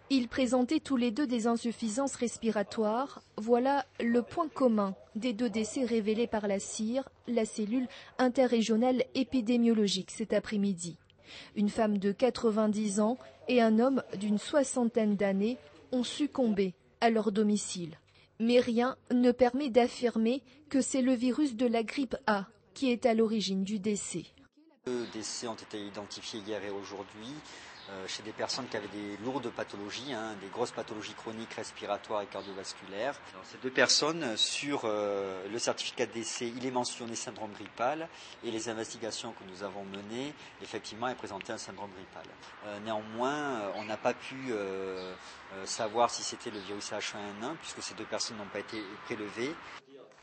Ils présentaient tous les deux des insuffisances respiratoires. Voilà le point commun des deux décès révélés par la CIR, la cellule interrégionale épidémiologique, cet après-midi. Une femme de 90 ans et un homme d'une soixantaine d'années ont succombé à leur domicile. Mais rien ne permet d'affirmer que c'est le virus de la grippe A qui est à l'origine du décès. Deux décès ont été identifiés hier et aujourd'hui chez des personnes qui avaient des lourdes pathologies, des grosses pathologies chroniques respiratoires et cardiovasculaires. Alors, ces deux personnes, sur le certificat de décès, il est mentionné syndrome grippal et les investigations que nous avons menées, effectivement, elles présentaient un syndrome grippal. Néanmoins, on n'a pas pu savoir si c'était le virus H1N1 puisque ces deux personnes n'ont pas été prélevées.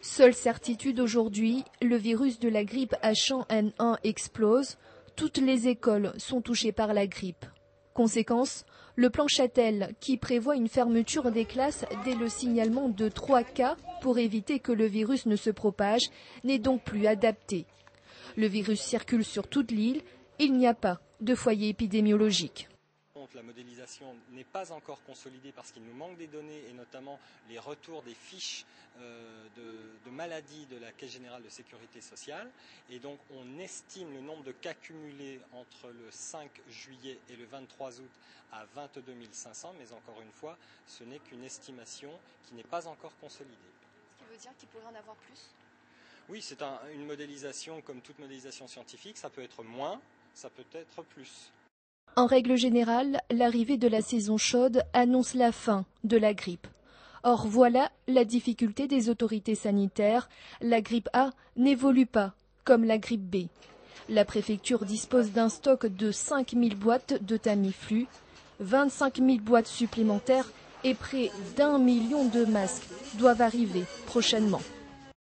Seule certitude aujourd'hui, le virus de la grippe H1N1 explose. Toutes les écoles sont touchées par la grippe. Conséquence, le plan Châtel, qui prévoit une fermeture des classes dès le signalement de 3 cas pour éviter que le virus ne se propage, n'est donc plus adapté. Le virus circule sur toute l'île, il n'y a pas de foyer épidémiologique. La modélisation n'est pas encore consolidée parce qu'il nous manque des données et notamment les retours des fiches de maladies de la Caisse générale de sécurité sociale. Et donc on estime le nombre de cas cumulés entre le 5 juillet et le 23 août à 22 500, mais encore une fois, ce n'est qu'une estimation qui n'est pas encore consolidée. Ce qui veut dire qu'il pourrait en avoir plus ? Oui, c'est une modélisation comme toute modélisation scientifique, ça peut être moins, ça peut être plus. En règle générale, l'arrivée de la saison chaude annonce la fin de la grippe. Or voilà la difficulté des autorités sanitaires. La grippe A n'évolue pas comme la grippe B. La préfecture dispose d'un stock de 5 000 boîtes de Tamiflu, 25 000 boîtes supplémentaires et près d'1 million de masques doivent arriver prochainement.